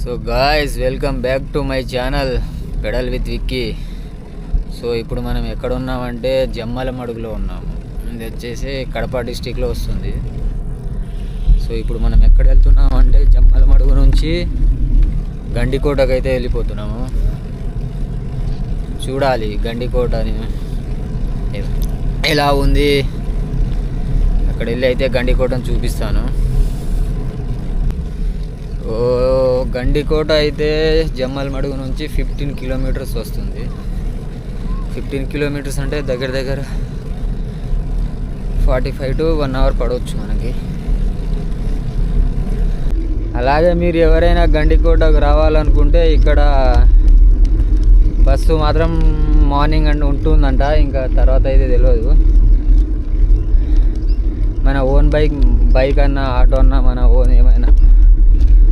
So guys, welcome back to my channel pedal with Vicky. So ఇప్పుడు మనం ఎక్కడ ఉన్నామంటే జమ్మలమడుగులో ఉన్నాము. ఇది వచ్చేసి కడప డిస్టిక్లో వస్తుంది. సో ఇప్పుడు మనం ఎక్కడ వెళ్తున్నామంటే జమ్మలమడుగు నుంచి గండికోటకు అయితే వెళ్ళిపోతున్నాము. చూడాలి గండికోటని ఎలా ఉంది. అక్కడ వెళ్ళి అయితే గండికోటను చూపిస్తాను. ఓ గండికోట అయితే జమ్మలమడుగు నుంచి 15 కిలోమీటర్స్ వస్తుంది. 15 కిలోమీటర్స్ అంటే దగ్గర దగ్గర 45 to 1 hour పడవచ్చు మనకి. అలాగే మీరు ఎవరైనా గండికోటకు రావాలనుకుంటే ఇక్కడ బస్సు మాత్రం మార్నింగ్ అంటే ఉంటుందంట, ఇంకా తర్వాత అయితే తెలియదు. మన ఓన్ బైక్ అన్నా ఆటో అన్నా మన ఓన్ ఏమైనా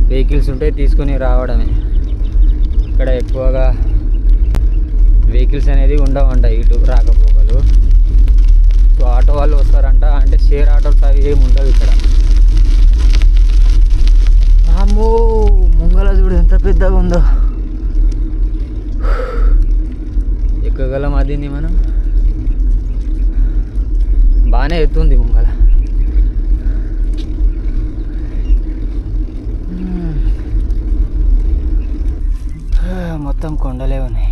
వెహికల్స్ ఉంటే తీసుకుని రావడమే. ఇక్కడ ఎక్కువగా వెహికల్స్ అనేది ఉండవంట ఇటు రాకపోగలు. సో ఆటో వాళ్ళు వస్తారంట, అంటే షేర్ ఆటోస్ అవి ఏమి ఉండవు ఇక్కడ. అమ్మో ముంగల చూడు ఎంత పెద్దగా ఉందో. ఎక్కగలం అదిని మనం, బాగానే ఎత్తుంది ముంగల. మొత్తం కొండలే ఉన్నాయి.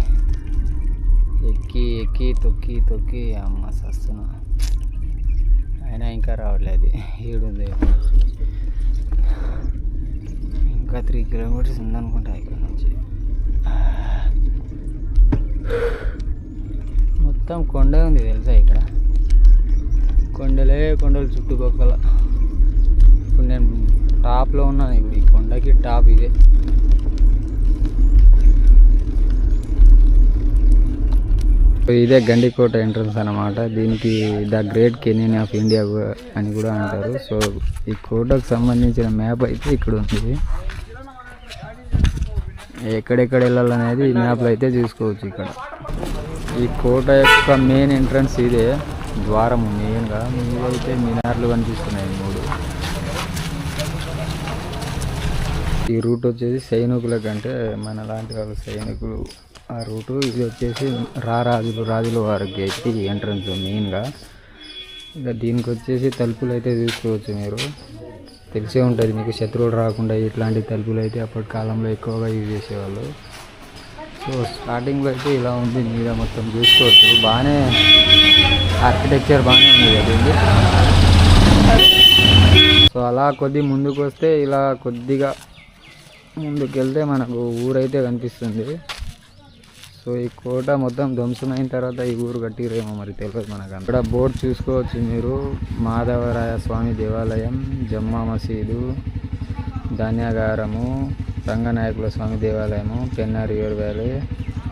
ఎక్కి ఎక్కి తొక్కి తొక్కి అమ్మ సస్తున్నా. అయినా ఇంకా రావట్లేదు. ఏడుంది ఇంకా 3 కిలోమీటర్స్ ఉందనుకుంటా ఇక్కడ నుంచి. మొత్తం కొండే ఉంది తెలుసా ఇక్కడ. కొండలు చుట్టుపక్కల. ఇప్పుడు నేను టాప్లో ఉన్నాను. ఇప్పుడు ఈ కొండకి టాప్ ఇదే. ఇదే గండికోట ఎంట్రన్స్ అన్నమాట. దీనికి the great canyon of India అని కూడా అంటారు. సో ఈ కోటకు సంబంధించిన మ్యాప్ అయితే ఇక్కడ ఉంది. ఎక్కడెక్కడ వెళ్ళాలనేది ఈ మ్యాప్లో అయితే చూసుకోవచ్చు. ఇక్కడ ఈ కోట యొక్క మెయిన్ ఎంట్రన్స్ ఇదే ద్వారము. మెయిన్గా మీదైతే మినార్లు కనిపిస్తున్నాయి 3. ఈ రూట్ వచ్చేసి సైనికుల కంటే మన లాంటి వాళ్ళు సైనికులు ఆ రూటు. ఇది వచ్చేసి రాజుల వారికి అయితే ఈ ఎంట్రన్స్ మెయిన్గా. ఇంకా దీనికి వచ్చేసి తలుపులు అయితే చూసుకోవచ్చు. మీరు తెలిసే ఉంటుంది మీకు, శత్రువులు రాకుండా ఇట్లాంటి తలుపులు అయితే అప్పటి కాలంలో ఎక్కువగా యూజ్ చేసేవాళ్ళు. సో స్టార్టింగ్లో అయితే ఇలా ఉంది. మీద మొత్తం చూసుకోవచ్చు. బాగానే ఆర్కిటెక్చర్ బాగానే ఉంది కదండి. సో అలా ముందుకు వస్తే ఇలా కొద్దిగా ముందుకు వెళ్తే మనకు ఊరైతే కనిపిస్తుంది. సో ఈ కోట మొత్తం ధ్వంసమైన తర్వాత ఈ ఊరు కట్టిరేమో మరి తెలియదు మనకు. ఇక్కడ బోర్డు చూసుకోవచ్చు మీరు. మాధవరాయ స్వామి దేవాలయం, జమ్మా మసీదు, ధాన్యాగారము, రంగనాయకుల స్వామి దేవాలయము, పెన్నా రివర్ వ్యాలీ.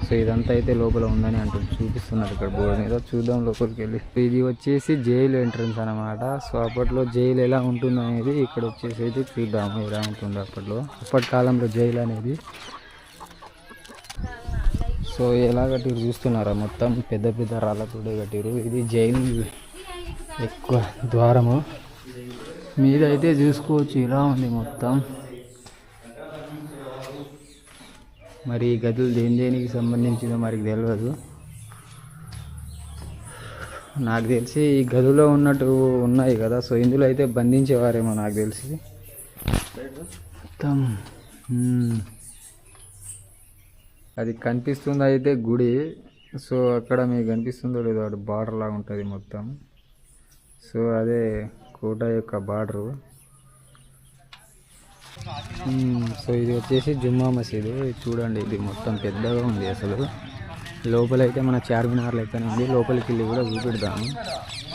సో ఇదంతా అయితే లోపల ఉందని చూపిస్తున్నారు ఇక్కడ బోర్డు మీద. చూద్దాం లోపలికి వెళ్ళి. ఇది వచ్చేసి జైలు ఎంట్రన్స్ అనమాట. సో అప్పట్లో జైలు ఎలా ఉంటుందో అనేది ఇక్కడ వచ్చేసి అయితే చూద్దాము ఎలా ఉంటుందో అప్పట్లో. అప్పటి కాలంలో జైలు అనేది. సో ఎలా కట్టిరు చూస్తున్నారా, మొత్తం పెద్ద పెద్ద రాళ్ళతోటే కట్టిరు. ఇది జైలు ఎక్కువ ద్వారము. మీద అయితే చూసుకోవచ్చు ఇలా ఉంది మొత్తం. మరి ఈ గదులు దేనికి సంబంధించిందో మరి తెలియదు. నాకు తెలిసి ఈ గదిలో ఉన్నట్టు ఉన్నాయి కదా. సో ఇందులో అయితే బంధించేవారేమో నాకు తెలిసి మొత్తం. అది కనిపిస్తుంది అయితే గుడి. సో అక్కడ మీకు కనిపిస్తుందో లేదో అటు బార్డర్ లాగా ఉంటుంది మొత్తం. సో అదే కోట యొక్క బార్డరు. సో ఇది వచ్చేసి జుమ్మా మసీదు. చూడండి ఇది మొత్తం పెద్దగా ఉంది అసలు. లోపలైతే మన చార్మినార్ లెక్కనే ఉంది. లోపలికి వెళ్ళి కూడా చూపెడతాము.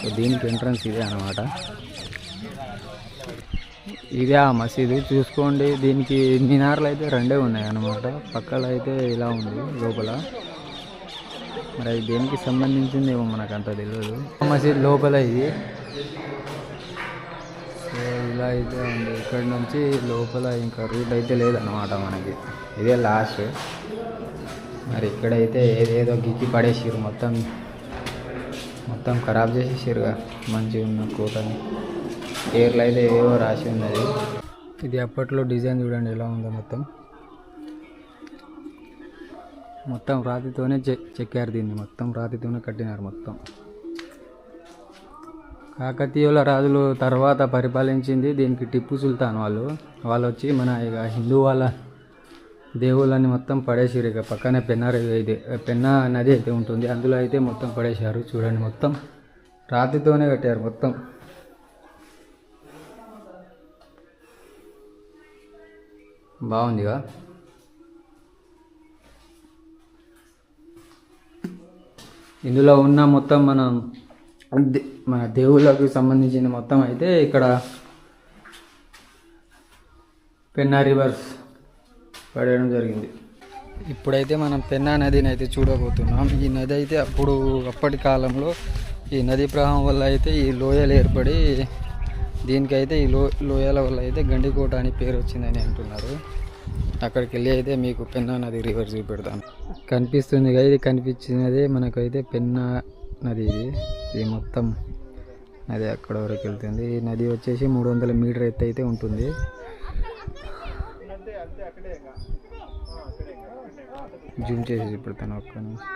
సో దీనికి ఎంట్రన్స్ ఇదే అన్నమాట. ఇదే ఆ మసీదు చూసుకోండి. దీనికి మినార్లు అయితే 2 ఉన్నాయి అన్నమాట. పక్కలో అయితే ఇలా ఉంది లోపల. మరి అది దేనికి సంబంధించిందేమో మనకు అంత తెలియదు. మసీద్ లోపల ఇది. సో ఇలా అయితే ఉంది. ఇక్కడ నుంచి లోపల ఇంకా రూట్ అయితే లేదన్నమాట మనకి. ఇదే లాస్ట్. మరి ఇక్కడైతే ఏదేదో గిక్కి పడేసిరు. మొత్తం ఖరాబ్ చేసేసారుగా మంచిగా ఉన్న కోటని. పేర్లు అయితే ఏవో రాసి ఉన్నది. ఇది అప్పట్లో డిజైన్ చూడండి ఎలా ఉందో మొత్తం. మొత్తం రాతితోనే చెక్కారు దీన్ని, మొత్తం రాతితోనే కట్టినారు మొత్తం. కాకతీయుల రాజులు తర్వాత పరిపాలించింది దీనికి టిప్పు సుల్తాన్ వాళ్ళు వచ్చి మన ఇక హిందూ వాళ్ళ దేవుళ్ళని మొత్తం పడేసారు. ఇక పక్కనే పెన్నా నది అయితే ఉంటుంది, అందులో అయితే మొత్తం పడేశారు. చూడండి మొత్తం రాతితోనే కట్టారు మొత్తం. బాగుందిగా. ఇందులో ఉన్న మొత్తం మన దేవుళ్ళకు సంబంధించిన మొత్తం అయితే ఇక్కడ పెన్నా రివర్స్ పడేయడం జరిగింది. ఇప్పుడైతే మనం పెన్నా నదిని అయితే చూడబోతున్నాం. ఈ నది అయితే అప్పటి కాలంలో ఈ నదీ ప్రవాహం వల్ల అయితే ఈ లోయలు ఏర్పడి దీనికైతే ఈ లోయల వల్ల అయితే గండికోట అని పేరు వచ్చిందని అంటున్నారు. అక్కడికి వెళ్ళి అయితే మీకు పెన్నా నది రివర్ చూపెడతాను. కనిపిస్తుంది కదా, ఇది కనిపించినదే మనకైతే పెన్నా నది. ఇది మొత్తం నది అక్కడ వరకు వెళ్తుంది. ఈ నది వచ్చేసి 300 మీటర్ ఎత్తు అయితే ఉంటుంది. జూమ్ చేసి చూపెడతాను ఒక్క నిమిషం.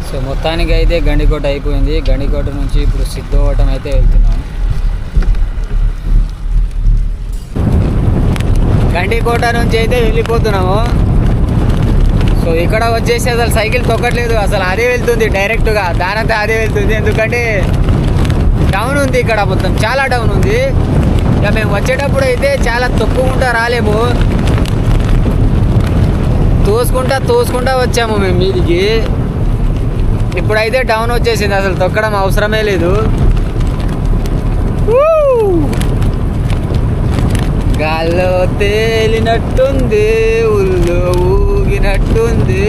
సో మొత్తానికి అయితే గండికోట అయిపోయింది. గండికోట నుంచి ఇప్పుడు సిద్ధవటం అయితే వెళ్తున్నాం. గండికోట నుంచి అయితే వెళ్ళిపోతున్నాము. సో ఇక్కడ వచ్చేసి అసలు సైకిల్ తొక్కట్లేదు, అసలు అదే వెళ్తుంది డైరెక్ట్గా, దానంతా అదే వెళ్తుంది. ఎందుకంటే డౌన్ ఉంది ఇక్కడ, మొత్తం చాలా డౌన్ ఉంది. ఇక మేము వచ్చేటప్పుడు అయితే చాలా తొక్కుకుంటా రాలేము, తోసుకుంటా వచ్చాము మేము మీదికి. ఇప్పుడైతే డౌన్ వచ్చేసింది, అసలు తొక్కడం అవసరమే లేదు. గాల్లో తేలినట్టుంది, ఉల్లో ఊగినట్టుంది,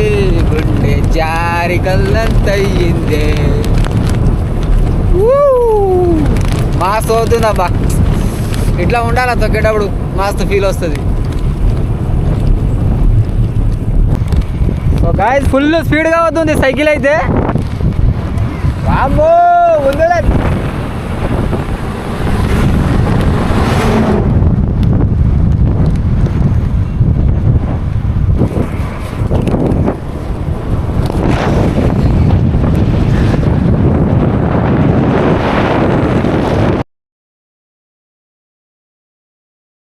గుండె జారి కల్లంతయ్యిందే. మస్తు అవుతుందబ్బా, ఇట్లా ఉండాలా తొక్కేటప్పుడు, మస్తు ఫీల్ వస్తుంది. గాయ్స్ ఫుల్ స్పీడ్గా అవుతుంది సైకిల్ అయితే. వామ్మో ఉందలే.